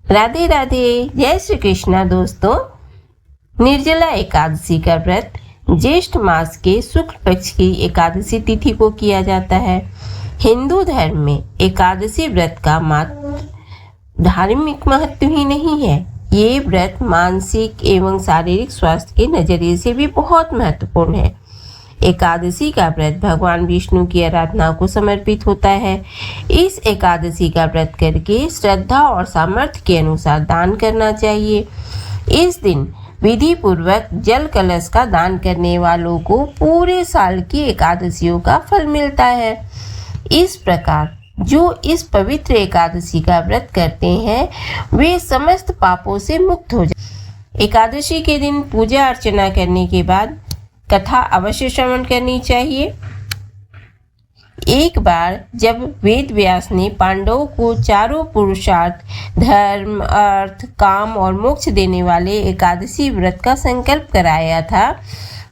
राधे राधे, जय श्री कृष्णा। दोस्तों, निर्जला एकादशी का व्रत ज्येष्ठ मास के शुक्ल पक्ष की एकादशी तिथि को किया जाता है। हिंदू धर्म में एकादशी व्रत का मात्र धार्मिक महत्व ही नहीं है, ये व्रत मानसिक एवं शारीरिक स्वास्थ्य के नजरिए से भी बहुत महत्वपूर्ण है। एकादशी का व्रत भगवान विष्णु की आराधना को समर्पित होता है। इस एकादशी का व्रत करके श्रद्धा और सामर्थ्य के अनुसार दान करना चाहिए। इस दिन विधि पूर्वक जल कलश का दान करने वालों को पूरे साल की एकादशियों का फल मिलता है। इस प्रकार जो इस पवित्र एकादशी का व्रत करते हैं वे समस्त पापों से मुक्त हो जाते। एकादशी के दिन पूजा अर्चना करने के बाद कथा अवश्य श्रवण करनी चाहिए। एक बार जब वेद व्यास ने पांडवों को चारों पुरुषार्थ धर्म, अर्थ, काम और मोक्ष देने वाले एकादशी व्रत का संकल्प कराया था,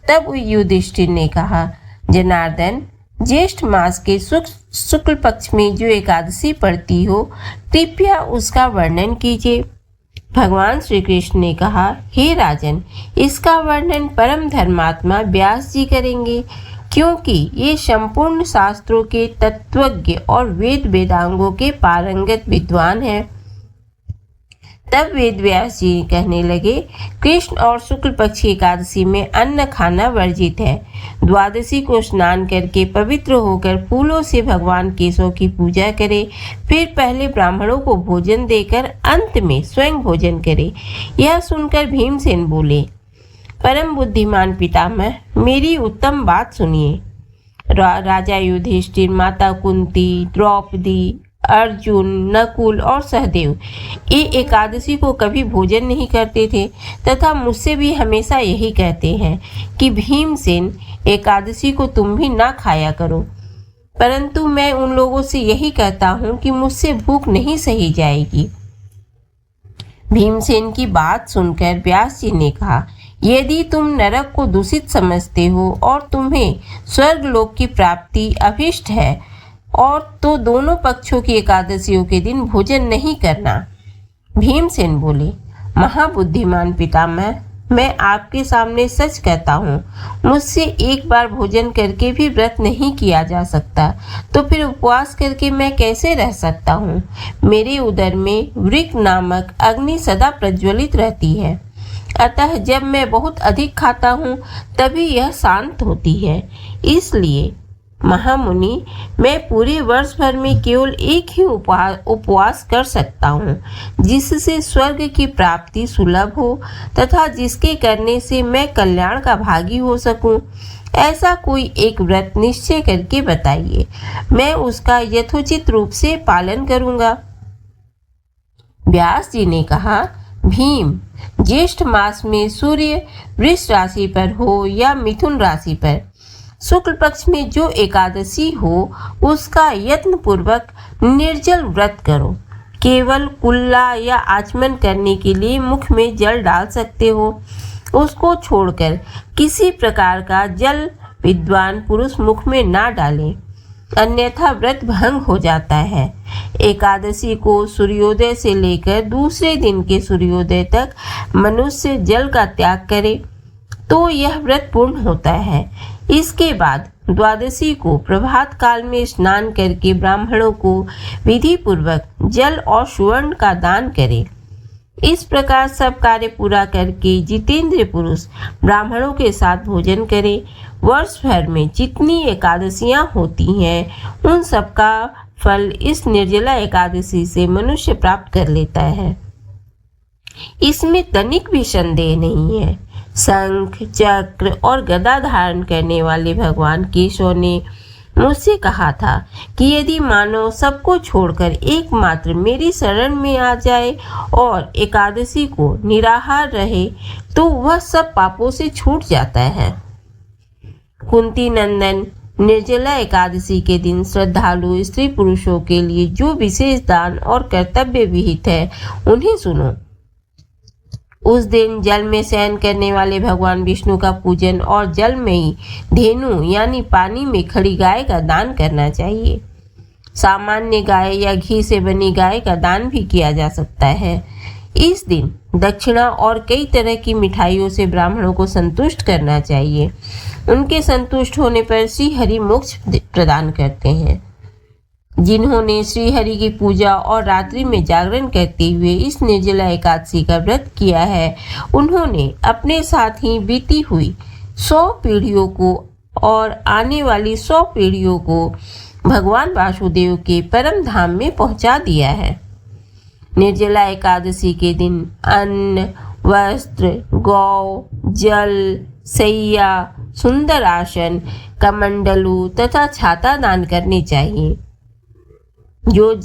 तब युधिष्ठिर ने कहा, जनार्दन, ज्येष्ठ मास के शुक्ल पक्ष में जो एकादशी पड़ती हो, कृपया उसका वर्णन कीजिए। भगवान श्री कृष्ण ने कहा, हे राजन, इसका वर्णन परम धर्मात्मा व्यास जी करेंगे, क्योंकि ये संपूर्ण शास्त्रों के तत्वज्ञ और वेद वेदांगों के पारंगत विद्वान हैं। तब वेद व्यास जी कहने लगे, कृष्ण और शुक्ल पक्ष की एकादशी में अन्न खाना वर्जित है। द्वादशी को स्नान करके पवित्र होकर फूलों से भगवान केशव की पूजा करे, फिर पहले ब्राह्मणों को भोजन देकर अंत में स्वयं भोजन करे। यह सुनकर भीमसेन बोले, परम बुद्धिमान पितामह, मेरी उत्तम बात सुनिए। राजा युधिष्ठिर, माता कुंती, द्रौपदी, अर्जुन, नकुल और सहदेव ये एकादशी को कभी भोजन नहीं करते थे तथा मुझसे भी हमेशा यही कहते हैं कि भीमसेन, एकादशी को तुम भी ना खाया करो। परंतु मैं उन लोगों से यही कहता हूँ कि मुझसे भूख नहीं सही जाएगी। भीमसेन की बात सुनकर व्यास जी ने कहा, यदि तुम नरक को दूषित समझते हो और तुम्हें स्वर्ग लोक की प्राप्ति अभिष्ट है और तो दोनों पक्षों की एकादशियों के दिन भोजन नहीं करना। भीमसेन बोले, महाबुद्धिमान पितामह, मैं आपके सामने सच कहता हूँ, मुझसे एक बार भोजन करके भी व्रत नहीं किया जा सकता, तो फिर उपवास करके मैं कैसे रह सकता हूँ। मेरे उदर में वृक्क नामक अग्नि सदा प्रज्वलित रहती है, अतः जब मैं बहुत अधिक खाता हूँ तभी यह शांत होती है। इसलिए महामुनि, मैं पूरे वर्ष भर में केवल एक ही उपवास कर सकता हूँ, जिससे स्वर्ग की प्राप्ति सुलभ हो तथा जिसके करने से मैं कल्याण का भागी हो सकूं। ऐसा कोई एक व्रत निश्चय करके बताइए, मैं उसका यथोचित रूप से पालन करूँगा। व्यास जी ने कहा, भीम, ज्येष्ठ मास में सूर्य वृष राशि पर हो या मिथुन राशि पर शुक्ल पक्ष में जो एकादशी हो उसका यत्न पूर्वक निर्जल व्रत करो। केवल कुल्ला या आचमन करने के लिए मुख में जल डाल सकते हो, उसको छोड़कर किसी प्रकार का जल विद्वान पुरुष मुख में ना डालें, अन्यथा व्रत भंग हो जाता है। एकादशी को सूर्योदय से लेकर दूसरे दिन के सूर्योदय तक मनुष्य जल का त्याग करे तो यह व्रत पूर्ण होता है। इसके बाद द्वादशी को प्रभात काल में स्नान करके ब्राह्मणों को विधि पूर्वक जल और सुवर्ण का दान करें। इस प्रकार सब कार्य पूरा करके जितेंद्र पुरुष ब्राह्मणों के साथ भोजन करें। वर्ष भर में जितनी एकादशियां होती हैं उन सब का फल इस निर्जला एकादशी से मनुष्य प्राप्त कर लेता है। इसमें तनिक भी संदेह नहीं है। शंख, चक्र और गदा धारण करने वाले भगवान केशव ने मुझसे कहा था कि यदि मानव सबको छोड़कर एकमात्र मेरी शरण में आ जाए और एकादशी को निराहार रहे तो वह सब पापों से छूट जाता है। कुंती नंदन, निर्जला एकादशी के दिन श्रद्धालु स्त्री पुरुषों के लिए जो विशेष दान और कर्तव्य विहित है उन्हें सुनो। उस दिन जल में शयन करने वाले भगवान विष्णु का पूजन और जल में ही धेनु यानी पानी में खड़ी गाय का दान करना चाहिए। सामान्य गाय या घी से बनी गाय का दान भी किया जा सकता है। इस दिन दक्षिणा और कई तरह की मिठाइयों से ब्राह्मणों को संतुष्ट करना चाहिए। उनके संतुष्ट होने पर श्री हरि मोक्ष प्रदान करते हैं। जिन्होंने श्री हरि की पूजा और रात्रि में जागरण करते हुए इस निर्जला एकादशी का व्रत किया है, उन्होंने अपने साथ ही बीती हुई 100 पीढ़ियों को और आने वाली 100 पीढ़ियों को भगवान वासुदेव के परम धाम में पहुंचा दिया है। निर्जला एकादशी के दिन अन्न, वस्त्र, गौ, जल, सैया, सुंदर आसन, कमंडलू तथा छाता दान करने चाहिए। जो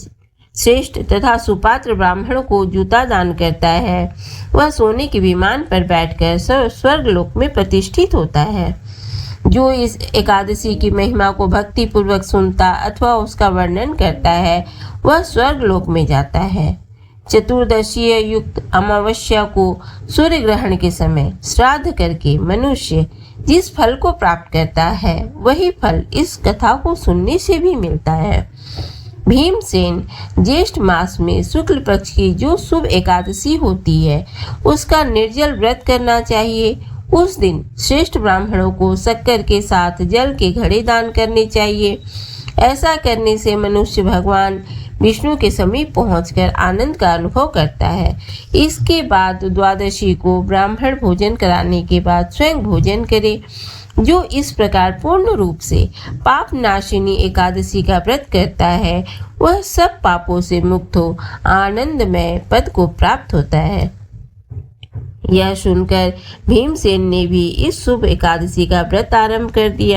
श्रेष्ठ तथा सुपात्र ब्राह्मण को जूता दान करता है, वह सोने के विमान पर बैठकर स्वर्गलोक में प्रतिष्ठित होता है। जो इस एकादशी की महिमा को भक्ति पूर्वक सुनता अथवा उसका वर्णन करता है, वह स्वर्गलोक में जाता है। चतुर्दशीय युक्त अमावस्या को सूर्य ग्रहण के समय श्राद्ध करके मनुष्य जिस फल को प्राप्त करता है, वही फल इस कथा को सुनने से भी मिलता है। भीमसेन ज्येष्ठ मास में शुक्ल पक्ष की जो शुभ एकादशी होती है, उसका निर्जल व्रत करना चाहिए। उस दिन श्रेष्ठ ब्राह्मणों को शक्कर के साथ जल के घड़े दान करने चाहिए। ऐसा करने से मनुष्य भगवान विष्णु के समीप पहुंचकर आनंद का अनुभव करता है। इसके बाद द्वादशी को ब्राह्मण भोजन कराने के बाद स्वयं भोजन करे। जो इस प्रकार पूर्ण रूप से पाप नाशिनी एकादशी का व्रत करता है, वह सब पापों से मुक्त हो आनंदमय पद को प्राप्त होता है। यह सुनकर भीमसेन ने भी इस शुभ एकादशी का व्रत आरंभ कर दिया।